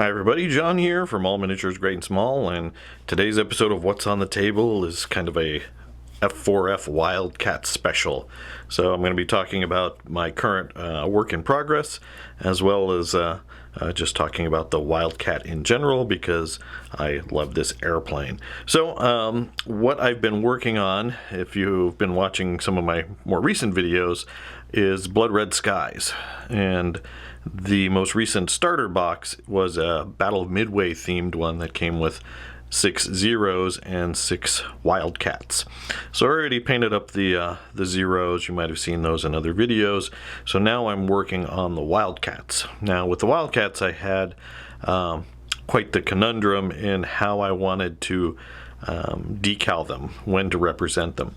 Hi everybody, John here from All Miniatures Great and Small, and today's episode of What's on the Table is kind of a F4F Wildcat special. So I'm going to be talking about my current work in progress, as well as just talking about the Wildcat in general, because I love this airplane. So what I've been working on, if you've been watching some of my more recent videos, is Blood Red Skies. And the most recent starter box was a Battle of Midway themed one that came with 6 Zeros and 6 Wildcats. So I already painted up the Zeros. You might have seen those in other videos. So now I'm working on the Wildcats. Now with the Wildcats, I had quite the conundrum in how I wanted to decal them, when to represent them.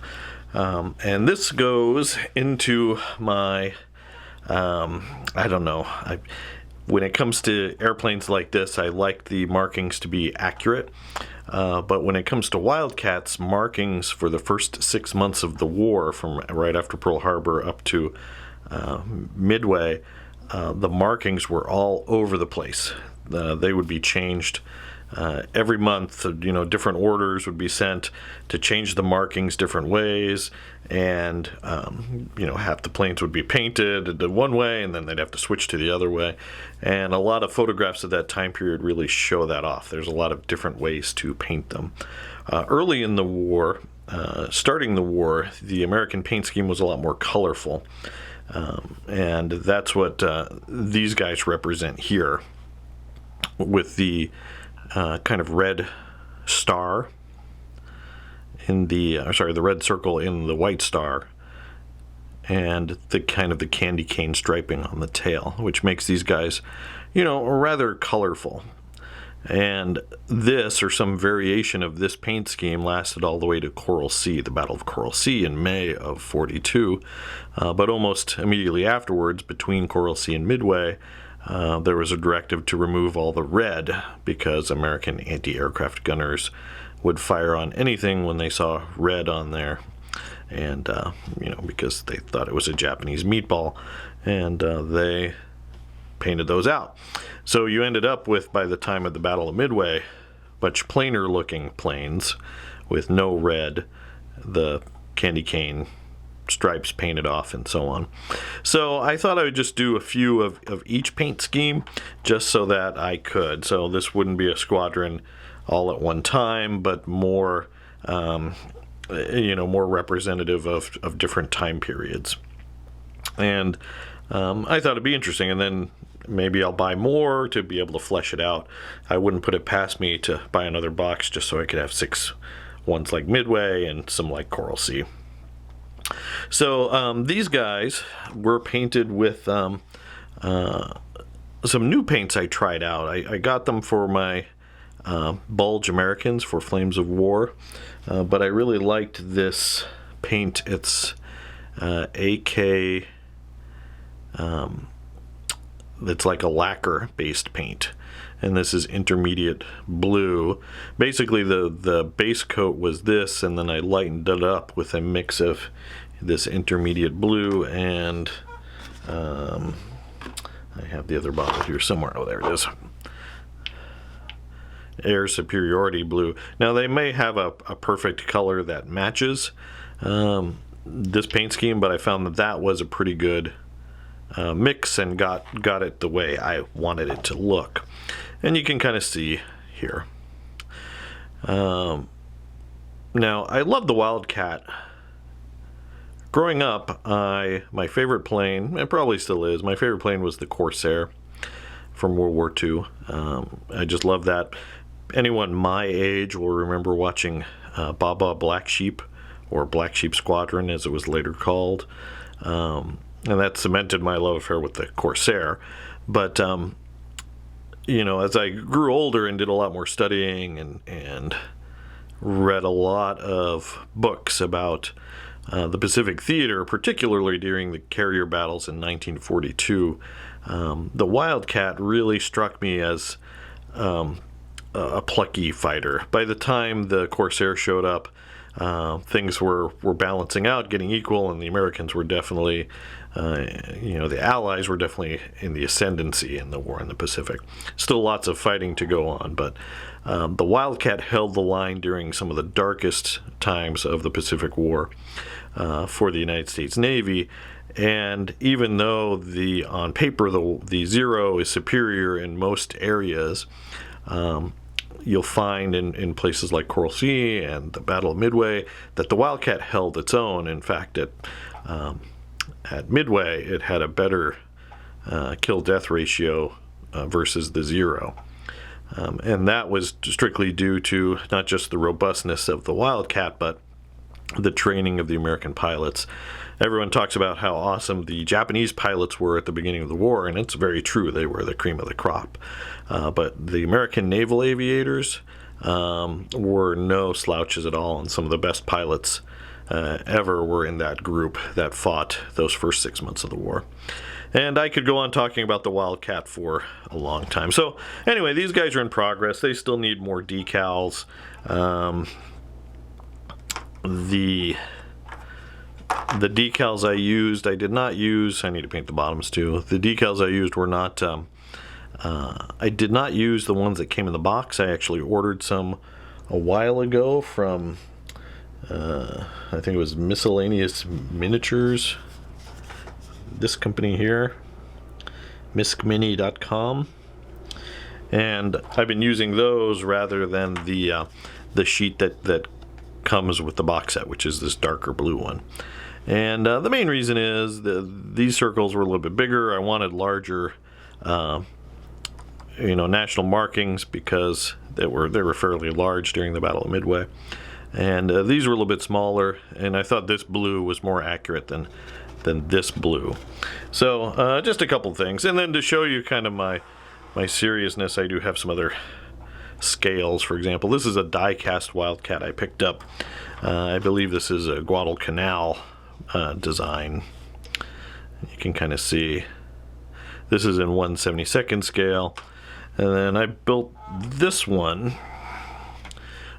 And this goes into my I don't know. When it comes to airplanes like this, I like the markings to be accurate. But when it comes to Wildcats, markings for the first 6 months of the war, from right after Pearl Harbor up to Midway, the markings were all over the place. They would be changed every month. Different orders would be sent to change the markings different ways, and half the planes would be painted one way and then they'd have to switch to the other way, and a lot of photographs of that time period really show that off. There's a lot of different ways to paint them. Early in the war, starting the war, the American paint scheme was a lot more colorful, and that's what these guys represent here, with the kind of red star in the the red circle in the white star, and the kind of the candy cane striping on the tail, which makes these guys, rather colorful. And this, or some variation of this paint scheme, lasted all the way to Coral Sea, the Battle of Coral Sea in May of '42. But almost immediately afterwards, between Coral Sea and Midway, there was a directive to remove all the red, because American anti-aircraft gunners would fire on anything when they saw red on there, and because they thought it was a Japanese meatball, and they painted those out. So you ended up with, by the time of the Battle of Midway, much plainer looking planes with no red, the candy cane stripes painted off, and so on. So I thought I would just do a few of each paint scheme, just so that I could. So this wouldn't be a squadron all at one time, but more more representative of different time periods. And I thought it'd be interesting, and then maybe I'll buy more to be able to flesh it out. I wouldn't put it past me to buy another box just so I could have 6 ones like Midway and some like Coral Sea. So these guys were painted with some new paints I tried out. I got them for my Bulge Americans for Flames of War, but I really liked this paint. It's AK, it's like a lacquer based paint, and this is intermediate blue. Basically the base coat was this, and then I lightened it up with a mix of this intermediate blue and I have the other bottle here somewhere. Oh, there it is. Air Superiority Blue. Now they may have a perfect color that matches this paint scheme, but I found that was a pretty good mix and got it the way I wanted it to look. And you can kind of see here. Now I love the Wildcat. Growing up, my favorite plane, and probably still is, my favorite plane was the Corsair from World War II. I just love that. Anyone my age will remember watching Baba Black Sheep, or Black Sheep Squadron as it was later called. And that cemented my love affair with the Corsair. But, as I grew older and did a lot more studying and read a lot of books about the Pacific Theater, particularly during the carrier battles in 1942, the Wildcat really struck me as a plucky fighter. By the time the Corsair showed up, things were balancing out, getting equal, and the Americans were definitely, the Allies were definitely in the ascendancy in the war in the Pacific. Still lots of fighting to go on, but the Wildcat held the line during some of the darkest times of the Pacific War for the United States Navy. And even though on paper the Zero is superior in most areas, you'll find in places like Coral Sea and the Battle of Midway that the Wildcat held its own. In fact, at Midway, it had a better kill-death ratio versus the Zero. And that was strictly due to not just the robustness of the Wildcat, but the training of the American pilots. Everyone talks about how awesome the Japanese pilots were at the beginning of the war, and it's very true. They were the cream of the crop. But the American naval aviators were no slouches at all, and some of the best pilots ever were in that group that fought those first 6 months of the war. And I could go on talking about the Wildcat for a long time. So anyway, these guys are in progress. They still need more decals. The decals I used, I need to paint the bottoms too. The decals I used were not, I did not use the ones that came in the box. I actually ordered some a while ago from, I think it was Miscellaneous Miniatures. This company here, miscmini.com. And I've been using those rather than the sheet that comes with the box set, which is this darker blue one. And the main reason is these circles were a little bit bigger. I wanted larger, national markings because they were fairly large during the Battle of Midway. And these were a little bit smaller, and I thought this blue was more accurate than this blue. So just a couple things. And then to show you kind of my seriousness, I do have some other scales. For example, this is a die-cast Wildcat I picked up. I believe this is a Guadalcanal design. You can kind of see this is in 1/72nd scale. And then I built this one,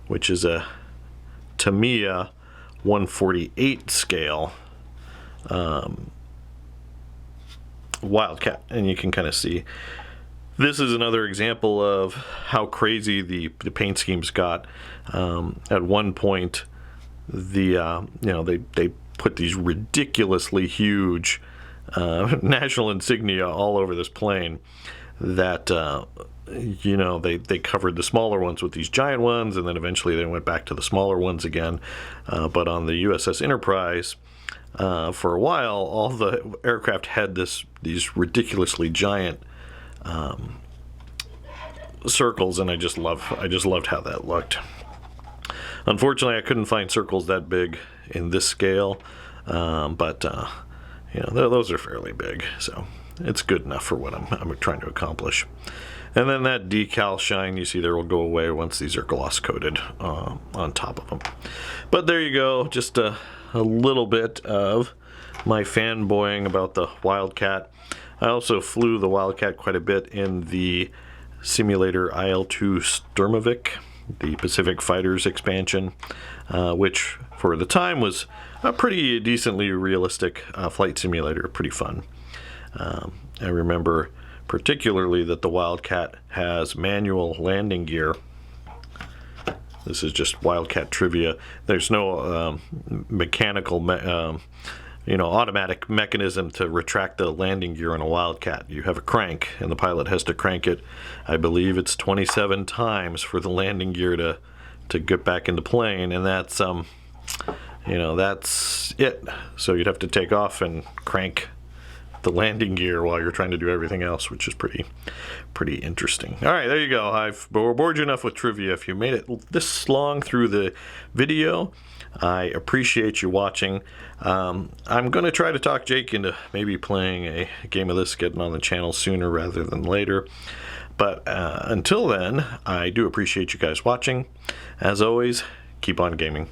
which is a Tamiya 1/48 scale Wildcat, and you can kind of see this is another example of how crazy the paint schemes got. At one point, they put these ridiculously huge national insignia all over this plane that they covered the smaller ones with these giant ones, and then eventually they went back to the smaller ones again. But on the USS Enterprise, for a while, all the aircraft had these ridiculously giant circles, and I just loved how that looked. Unfortunately, I couldn't find circles that big in this scale, but those are fairly big, so it's good enough for what I'm trying to accomplish. And then that decal shine you see there will go away once these are gloss coated on top of them. But there you go, just a little bit of my fanboying about the Wildcat. I also flew the Wildcat quite a bit in the simulator IL-2 Sturmovik, the Pacific Fighters expansion, which for the time was a pretty decently realistic flight simulator, pretty fun. I remember particularly that the Wildcat has manual landing gear. This is just Wildcat trivia. There's no mechanical automatic mechanism to retract the landing gear on a Wildcat. You have a crank, and the pilot has to crank it. I believe it's 27 times for the landing gear to get back into plane, and that's that's it. So you'd have to take off and crank the landing gear while you're trying to do everything else, which is pretty interesting. All right, there you go. I've bored you enough with trivia. If you made it this long through the video, I appreciate you watching. I'm going to try to talk Jake into maybe playing a game of this, getting on the channel sooner rather than later. But until then, I do appreciate you guys watching. As always, keep on gaming.